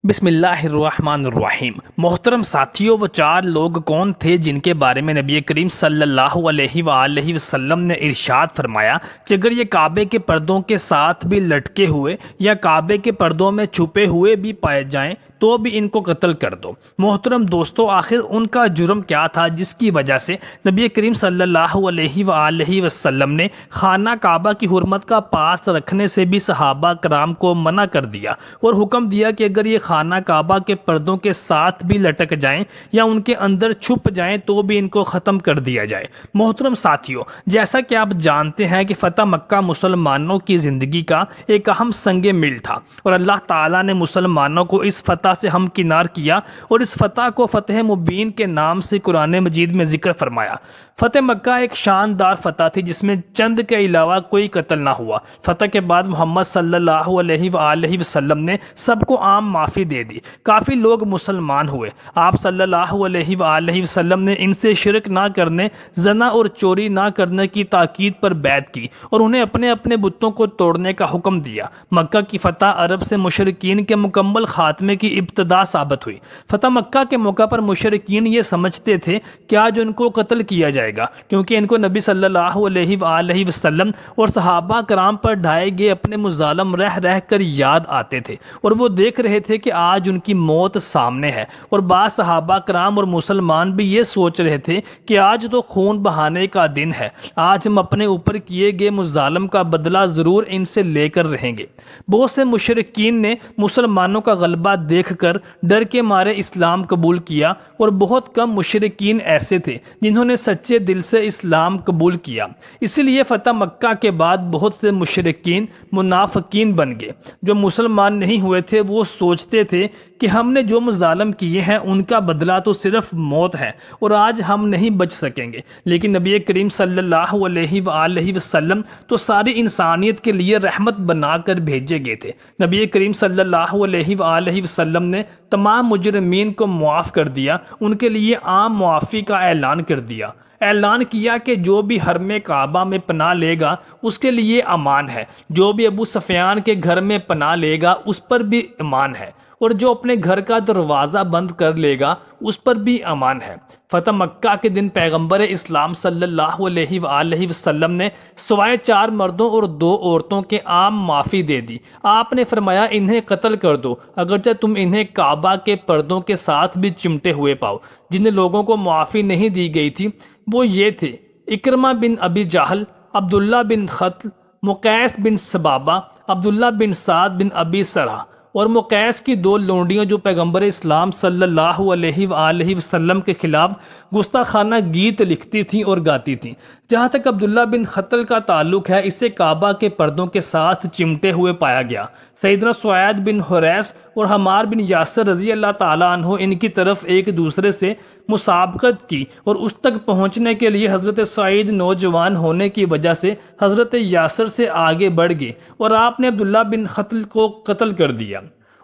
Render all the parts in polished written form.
بسم اللہ الرحمن الرحیم۔ محترم ساتھیوں، وہ چار لوگ کون تھے جن کے بارے میں نبی کریم صلی اللہ علیہ وآلہ وسلم نے ارشاد فرمایا کہ اگر یہ کعبے کے پردوں کے ساتھ بھی لٹکے ہوئے یا کعبے کے پردوں میں چھپے ہوئے بھی پائے جائیں تو بھی ان کو قتل کر دو۔ محترم دوستو، آخر ان کا جرم کیا تھا جس کی وجہ سے نبی کریم صلی اللہ علیہ وآلہ وسلم نے خانہ کعبہ کی حرمت کا پاس رکھنے سے بھی صحابہ کرام کو منع کر دیا اور حکم دیا کہ اگر یہ خانہ کعبہ کے پردوں کے ساتھ بھی لٹک جائیں یا ان کے اندر چھپ جائیں تو بھی ان کو ختم کر دیا جائے۔ محترم ساتھیوں، جیسا کہ آپ جانتے ہیں کہ فتح مکہ مسلمانوں کی زندگی کا ایک اہم سنگ میل تھا، اور اللہ تعالیٰ نے مسلمانوں کو اس فتح سے ہمکنار کیا اور اس فتح کو فتح مبین کے نام سے قرآن مجید میں ذکر فرمایا۔ فتح مکہ ایک شاندار فتح تھی جس میں چند کے علاوہ کوئی قتل نہ ہوا۔ فتح کے بعد محمد صلی اللہ علیہ وآلہ وسلم نے سب کو عام معافی دے دی، کافی لوگ مسلمان ہوئے۔ آپ صلی اللہ علیہ وآلہ وسلم نے ان سے شرک نہ کرنے، زنا اور چوری نہ کرنے کی تاکید پر بیعت کی اور انہیں اپنے اپنے بتوں کو توڑنے کا حکم دیا۔ مکہ کی فتح عرب سے مشرکین کے مکمل خاتمے کی ابتدا ثابت ہوئی۔ فتح مکہ کے موقع پر مشرکین یہ سمجھتے تھے کہ آج ان کو قتل کیا جائے گا، کیونکہ ان کو نبی صلی اللہ علیہ وآلہ وسلم اور صحابہ کرام پر ڈھائے گئے اپنے مظالم رہ رہ کر یاد آتے تھے، اور وہ دیکھ رہے تھے کہ آج ان کی موت سامنے ہے۔ اور بعض صحابہ کرام اور مسلمان بھی یہ سوچ رہے تھے کہ آج تو خون بہانے کا دن ہے، آج ہم اپنے اوپر کیے گئے مظالم کا بدلہ ضرور ان سے لے کر رہیں گے۔ بہت سے مشرکین نے مسلمانوں کا غلبہ دیکھ کر ڈر کے مارے اسلام قبول کیا، اور بہت کم مشرکین ایسے تھے جنہوں نے سچے دل سے اسلام قبول کیا۔ اسی لیے فتح مکہ کے بعد بہت سے مشرکین منافقین بن گئے۔ جو مسلمان نہیں ہوئے تھے وہ سوچتے تھے کہ ہم نے جو مظالم کیے ہیں ان کا بدلہ تو صرف موت ہے اور آج ہم نہیں بچ سکیں گے، لیکن نبی کریم صلی اللہ علیہ وآلہ وسلم تو ساری انسانیت کے لیے رحمت بنا کر بھیجے گئے تھے۔ نبی کریم صلی اللہ علیہ وآلہ وسلم نے تمام مجرمین کو معاف کر دیا، ان کے لیے عام معافی کا اعلان کر دیا۔ اعلان کیا کہ جو بھی حرم کعبہ میں پناہ لے گا اس کے لیے امان ہے، جو بھی ابو سفیان کے گھر میں پناہ لے گا اس پر بھی امان ہے، اور جو اپنے گھر کا دروازہ بند کر لے گا اس پر بھی امان ہے۔ فتح مکہ کے دن پیغمبر اسلام صلی اللہ علیہ وآلہ وسلم نے سوائے 4 مردوں اور 2 عورتوں کے عام معافی دے دی۔ آپ نے فرمایا انہیں قتل کر دو اگرچہ تم انہیں کعبہ کے پردوں کے ساتھ بھی چمٹے ہوئے پاؤ۔ جن لوگوں کو معافی نہیں دی گئی تھی وہ یہ تھے: اکرمہ بن ابی جہل، عبداللہ بن خطل، مقیس بن سبابہ، عبداللہ بن سعد بن ابی سرح، اور مقیس کی 2 لونڈیاں جو پیغمبر اسلام صلی اللہ علیہ وآلہ وسلم کے خلاف گستاخانہ گیت لکھتی تھیں اور گاتی تھیں۔ جہاں تک عبداللہ بن خطل کا تعلق ہے، اسے کعبہ کے پردوں کے ساتھ چمٹے ہوئے پایا گیا۔ سیدنا سعید بن حریث اور حمار بن یاسر رضی اللہ تعالیٰ عنہ ان کی طرف ایک دوسرے سے مسابقت کی، اور اس تک پہنچنے کے لیے حضرت سعید نوجوان ہونے کی وجہ سے حضرت یاسر سے آگے بڑھ گئے اور آپ نے عبداللہ بن خطل کو قتل کر دیا۔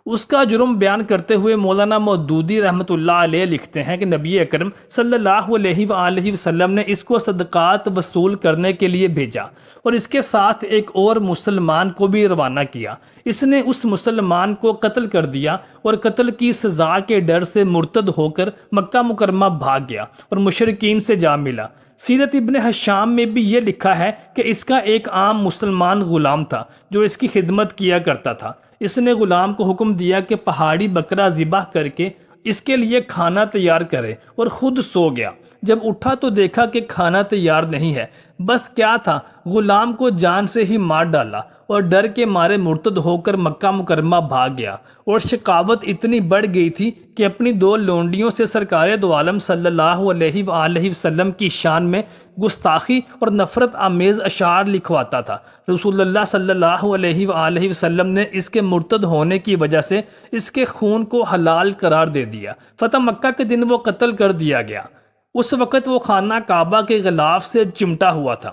اس کا جرم بیان کرتے ہوئے مولانا مودودی رحمۃ اللہ علیہ لکھتے ہیں کہ نبی اکرم صلی اللہ علیہ وآلہ وسلم نے اس کو صدقات وصول کرنے کے لیے بھیجا اور اس کے ساتھ ایک اور مسلمان کو بھی روانہ کیا۔ اس نے اس مسلمان کو قتل کر دیا اور قتل کی سزا کے ڈر سے مرتد ہو کر مکہ مکرمہ بھاگ گیا اور مشرکین سے جا ملا۔ سیرت ابن حشام میں بھی یہ لکھا ہے کہ اس کا ایک عام مسلمان غلام تھا جو اس کی خدمت کیا کرتا تھا۔ اس نے غلام کو حکم دیا کہ پہاڑی بکرا ذبح کر کے اس کے لیے کھانا تیار کرے اور خود سو گیا۔ جب اٹھا تو دیکھا کہ کھانا تیار نہیں ہے، بس کیا تھا، غلام کو جان سے ہی مار ڈالا اور ڈر کے مارے مرتد ہو کر مکہ مکرمہ بھاگ گیا۔ اور شقاوت اتنی بڑھ گئی تھی کہ اپنی 2 لونڈیوں سے سرکار دو عالم صلی اللہ علیہ وآلہ وسلم کی شان میں گستاخی اور نفرت آمیز اشعار لکھواتا تھا۔ رسول اللہ صلی اللہ علیہ وآلہ وسلم نے اس کے مرتد ہونے کی وجہ سے اس کے خون کو حلال قرار دے دیا۔ فتح مکہ کے دن وہ قتل کر دیا گیا۔ اس وقت وہ خانہ کعبہ کے غلاف سے چمٹا ہوا تھا۔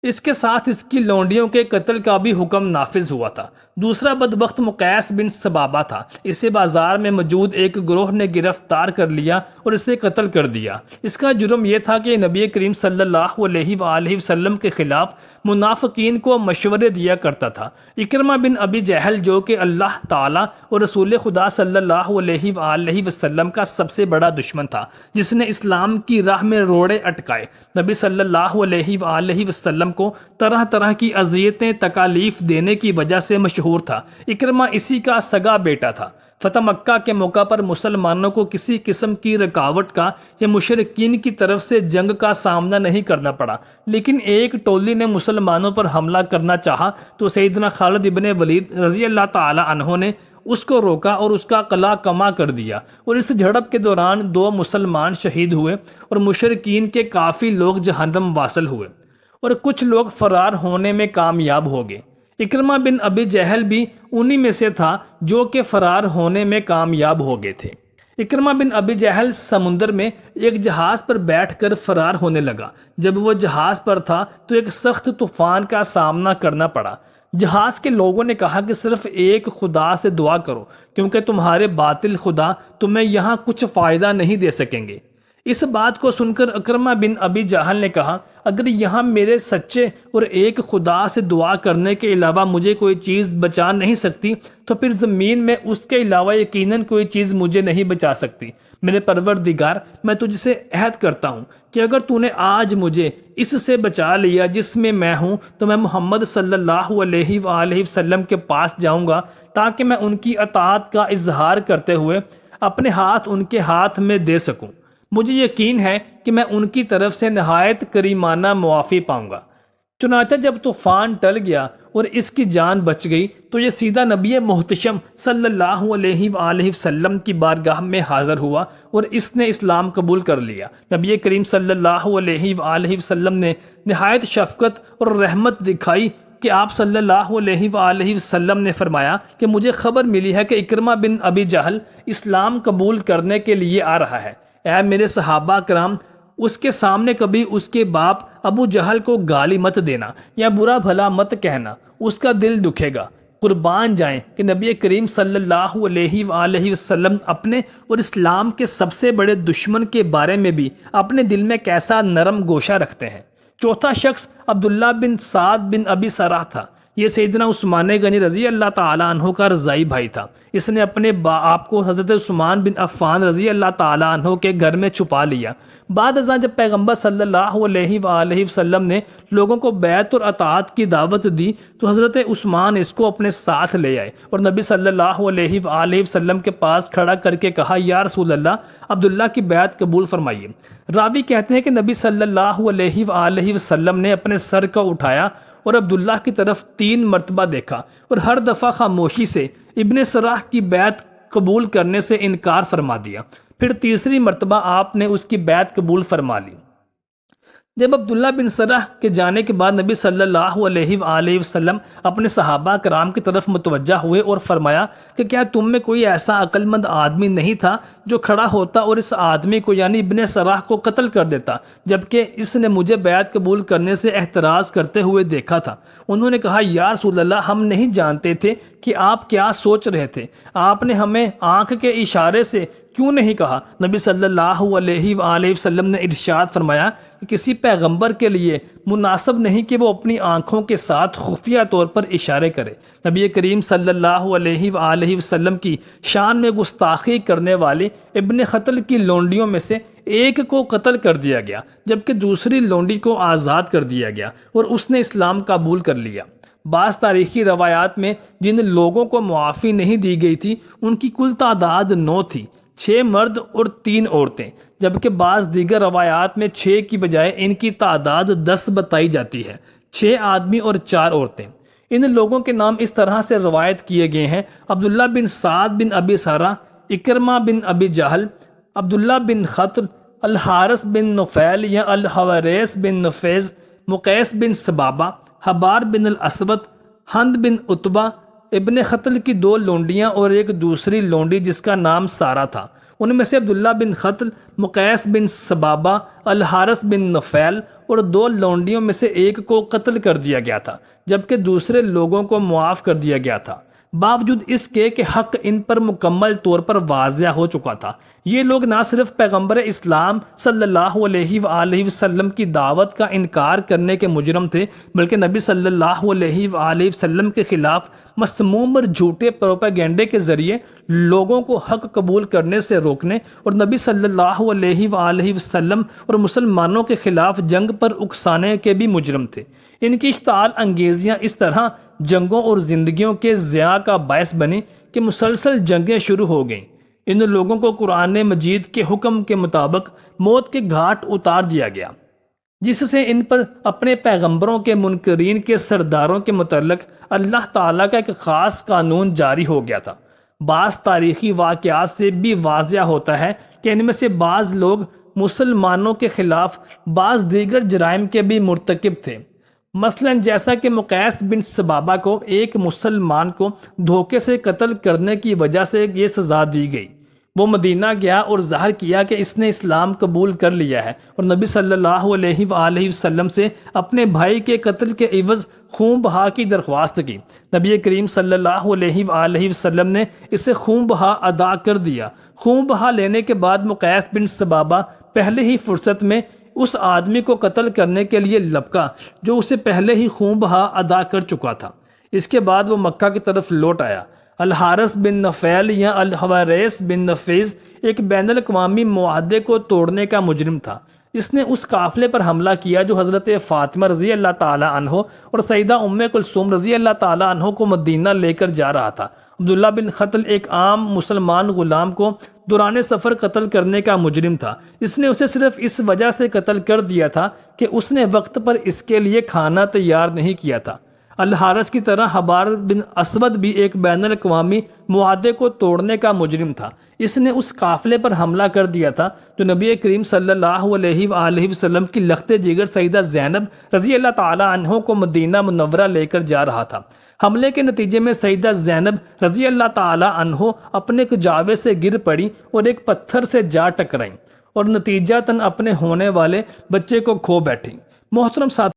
اس کے ساتھ اس کی لونڈیوں کے قتل کا بھی حکم نافذ ہوا تھا۔ دوسرا بدبخت مقیس بن سبابہ تھا۔ اسے بازار میں موجود ایک گروہ نے گرفتار کر لیا اور اسے قتل کر دیا۔ اس کا جرم یہ تھا کہ نبی کریم صلی اللہ علیہ وآلہ وسلم کے خلاف منافقین کو مشورے دیا کرتا تھا۔ اکرمہ بن ابی جہل، جو کہ اللہ تعالیٰ اور رسول خدا صلی اللہ علیہ وآلہ وسلم کا سب سے بڑا دشمن تھا، جس نے اسلام کی راہ میں روڑے اٹکائے، نبی صلی اللہ علیہ وآلہ وسلم کو طرح طرح کی اذیتیں تکالیف دینے کی وجہ سے مشہور تھا۔ اکرمہ اسی کا سگا بیٹا تھا۔ فتح مکہ کے موقع پر مسلمانوں کو کسی قسم کی رکاوٹ کا یا مشرکین کی طرف سے جنگ کا سامنا نہیں کرنا پڑا، لیکن ایک ٹولی نے مسلمانوں پر حملہ کرنا چاہا تو سیدنا خالد ابن ولید رضی اللہ تعالی عنہ نے اس کو روکا اور اس کا قلعہ کما کر دیا، اور اس جھڑپ کے دوران 2 مسلمان شہید ہوئے اور مشرکین کے کافی لوگ جہنم واصل ہوئے اور کچھ لوگ فرار ہونے میں کامیاب ہو گئے۔ اکرمہ بن ابی جہل بھی انہی میں سے تھا جو کہ فرار ہونے میں کامیاب ہو گئے تھے۔ اکرمہ بن ابی جہل سمندر میں ایک جہاز پر بیٹھ کر فرار ہونے لگا۔ جب وہ جہاز پر تھا تو ایک سخت طوفان کا سامنا کرنا پڑا۔ جہاز کے لوگوں نے کہا کہ صرف ایک خدا سے دعا کرو، کیونکہ تمہارے باطل خدا تمہیں یہاں کچھ فائدہ نہیں دے سکیں گے۔ اس بات کو سن کر اکرمہ بن ابی جہل نے کہا، اگر یہاں میرے سچے اور ایک خدا سے دعا کرنے کے علاوہ مجھے کوئی چیز بچا نہیں سکتی تو پھر زمین میں اس کے علاوہ یقیناً کوئی چیز مجھے نہیں بچا سکتی۔ میرے پروردگار، میں تجھ سے عہد کرتا ہوں کہ اگر تو نے آج مجھے اس سے بچا لیا جس میں ہوں، تو میں محمد صلی اللہ علیہ وآلہ وسلم کے پاس جاؤں گا تاکہ میں ان کی اطاعت کا اظہار کرتے ہوئے اپنے ہاتھ ان کے ہاتھ میں دے سکوں۔ مجھے یقین ہے کہ میں ان کی طرف سے نہایت کریمانہ معافی پاؤں گا۔ چنانچہ جب طوفان ٹل گیا اور اس کی جان بچ گئی تو یہ سیدھا نبی محتشم صلی اللہ علیہ وآلہ وسلم کی بارگاہ میں حاضر ہوا اور اس نے اسلام قبول کر لیا۔ نبی کریم صلی اللہ علیہ وآلہ وسلم نے نہایت شفقت اور رحمت دکھائی کہ آپ صلی اللہ علیہ وآلہ وسلم نے فرمایا کہ مجھے خبر ملی ہے کہ اکرمہ بن ابی جہل اسلام قبول کرنے کے لیے آ رہا ہے۔ اے میرے صحابہ کرام، اس کے سامنے کبھی اس کے باپ ابو جہل کو گالی مت دینا یا برا بھلا مت کہنا، اس کا دل دکھے گا۔ قربان جائیں کہ نبی کریم صلی اللہ علیہ وآلہ وسلم اپنے اور اسلام کے سب سے بڑے دشمن کے بارے میں بھی اپنے دل میں کیسا نرم گوشہ رکھتے ہیں۔ چوتھا شخص عبداللہ بن سعد بن ابی سرح تھا۔ یہ سیدنا عثمان غنی رضی اللہ تعالیٰ عنہ کا رضائی بھائی تھا۔ اس نے اپنے آپ کو حضرت عثمان بن عفان رضی اللہ تعالیٰ عنہ کے گھر میں چھپا لیا۔ بعد ازاں جب پیغمبر صلی اللہ علیہ وآلہ وسلم نے لوگوں کو بیعت اور اطاعت کی دعوت دی تو حضرت عثمان اس کو اپنے ساتھ لے آئے اور نبی صلی اللہ علیہ وآلہ وسلم کے پاس کھڑا کر کے کہا، یا رسول اللہ، عبداللہ کی بیعت قبول فرمائیے۔ راوی کہتے ہیں کہ نبی صلی اللہ علیہ وآلہ وسلم نے اپنے سر کو اٹھایا اور عبداللہ کی طرف 3 مرتبہ دیکھا اور ہر دفعہ خاموشی سے ابن سراح کی بیعت قبول کرنے سے انکار فرما دیا۔ پھر تیسری مرتبہ آپ نے اس کی بیعت قبول فرما لی۔ جب عبداللہ بن سرح کے جانے کے بعد نبی صلی اللہ علیہ وآلہ وسلم اپنے صحابہ کرام کی طرف متوجہ ہوئے اور فرمایا کہ کیا تم میں کوئی ایسا عقل مند آدمی نہیں تھا جو کھڑا ہوتا اور اس آدمی کو یعنی ابن سرح کو قتل کر دیتا، جبکہ اس نے مجھے بیعت قبول کرنے سے احتراز کرتے ہوئے دیکھا تھا؟ انہوں نے کہا، یا رسول اللہ، ہم نہیں جانتے تھے کہ آپ کیا سوچ رہے تھے، آپ نے ہمیں آنکھ کے اشارے سے کیوں نہیں کہا؟ نبی صلی اللہ علیہ وآلہ وسلم نے ارشاد فرمایا کہ کسی پیغمبر کے لیے مناسب نہیں کہ وہ اپنی آنکھوں کے ساتھ خفیہ طور پر اشارے کرے۔ نبی کریم صلی اللہ علیہ وآلہ وسلم کی شان میں گستاخی کرنے والے ابن قتل کی لونڈیوں میں سے ایک کو قتل کر دیا گیا، جبکہ دوسری لونڈی کو آزاد کر دیا گیا اور اس نے اسلام قبول کر لیا۔ بعض تاریخی روایات میں جن لوگوں کو معافی نہیں دی گئی تھی ان کی کل تعداد 9 تھی، 6 مرد اور 3 عورتیں، جبکہ بعض دیگر روایات میں 6 کی بجائے ان کی تعداد 10 بتائی جاتی ہے، 6 آدمی اور 4 عورتیں۔ ان لوگوں کے نام اس طرح سے روایت کیے گئے ہیں: عبداللہ بن سعد بن ابی سرح، اکرمہ بن ابی جہل، عبداللہ بن خطر، الحارث بن نفیل یا الحوریث بن نفیز، مقیس بن سبابہ، حبار بن الاسود، ہند بن عتبہ، ابن خطل کی 2 لونڈیاں اور ایک دوسری لونڈی جس کا نام سارہ تھا۔ ان میں سے عبداللہ بن خطل، مقیس بن سبابہ، الحارث بن نفیل اور 2 لونڈیوں میں سے ایک کو قتل کر دیا گیا تھا، جبکہ دوسرے لوگوں کو معاف کر دیا گیا تھا، باوجود اس کے کہ حق ان پر مکمل طور پر واضح ہو چکا تھا۔ یہ لوگ نہ صرف پیغمبر اسلام صلی اللہ علیہ وآلہ وسلم کی دعوت کا انکار کرنے کے مجرم تھے، بلکہ نبی صلی اللہ علیہ وآلہ وسلم کے خلاف مسموم اور جھوٹے پروپیگنڈے کے ذریعے لوگوں کو حق قبول کرنے سے روکنے اور نبی صلی اللہ علیہ وآلہ وسلم اور مسلمانوں کے خلاف جنگ پر اکسانے کے بھی مجرم تھے۔ ان کی اشتعال انگیزیاں اس طرح جنگوں اور زندگیوں کے ضیاع کا باعث بنی کہ مسلسل جنگیں شروع ہو گئیں۔ ان لوگوں کو قرآن مجید کے حکم کے مطابق موت کے گھاٹ اتار دیا گیا، جس سے ان پر اپنے پیغمبروں کے منکرین کے سرداروں کے متعلق اللہ تعالیٰ کا ایک خاص قانون جاری ہو گیا تھا۔ بعض تاریخی واقعات سے بھی واضح ہوتا ہے کہ ان میں سے بعض لوگ مسلمانوں کے خلاف بعض دیگر جرائم کے بھی مرتکب تھے، مثلا جیسا کہ مقیس بن سبابہ کو ایک مسلمان کو دھوکے سے قتل کرنے کی وجہ سے یہ سزا دی گئی۔ وہ مدینہ گیا اور ظاہر کیا کہ اس نے اسلام قبول کر لیا ہے اور نبی صلی اللہ علیہ وآلہ وسلم سے اپنے بھائی کے قتل کے عوض خون بہا کی درخواست کی۔ نبی کریم صلی اللہ علیہ وآلہ وسلم نے اسے خون بہا ادا کر دیا۔ خون بہا لینے کے بعد مقیس بن سبابہ پہلے ہی فرصت میں اس آدمی کو قتل کرنے کے لیے لپکا جو اسے پہلے ہی خون بہا ادا کر چکا تھا۔ اس کے بعد وہ مکہ کی طرف لوٹ آیا۔ الحارث بن نفیل یا الحویرث بن نفیس ایک بین الاقوامی معاہدے کو توڑنے کا مجرم تھا۔ اس نے اس قافلے پر حملہ کیا جو حضرت فاطمہ رضی اللہ تعالی عنہ اور سیدہ ام کلثوم رضی اللہ تعالی عنہ کو مدینہ لے کر جا رہا تھا۔ عبداللہ بن خطل ایک عام مسلمان غلام کو دوران سفر قتل کرنے کا مجرم تھا۔ اس نے اسے صرف اس وجہ سے قتل کر دیا تھا کہ اس نے وقت پر اس کے لیے کھانا تیار نہیں کیا تھا۔ الحارث کی طرح حبار بن اسود بھی ایک بین الاقوامی معاہدے کو توڑنے کا مجرم تھا۔ اس نے اس قافلے پر حملہ کر دیا تھا جو نبی کریم صلی اللہ علیہ وآلہ وسلم کی لخت جگر سیدہ زینب رضی اللہ تعالی عنہ کو مدینہ منورہ لے کر جا رہا تھا۔ حملے کے نتیجے میں سیدہ زینب رضی اللہ تعالی عنہ اپنے کجاوے سے گر پڑی اور ایک پتھر سے جا ٹکرائیں اور نتیجتاً اپنے ہونے والے بچے کو کھو بیٹھی۔ محترم ساتھ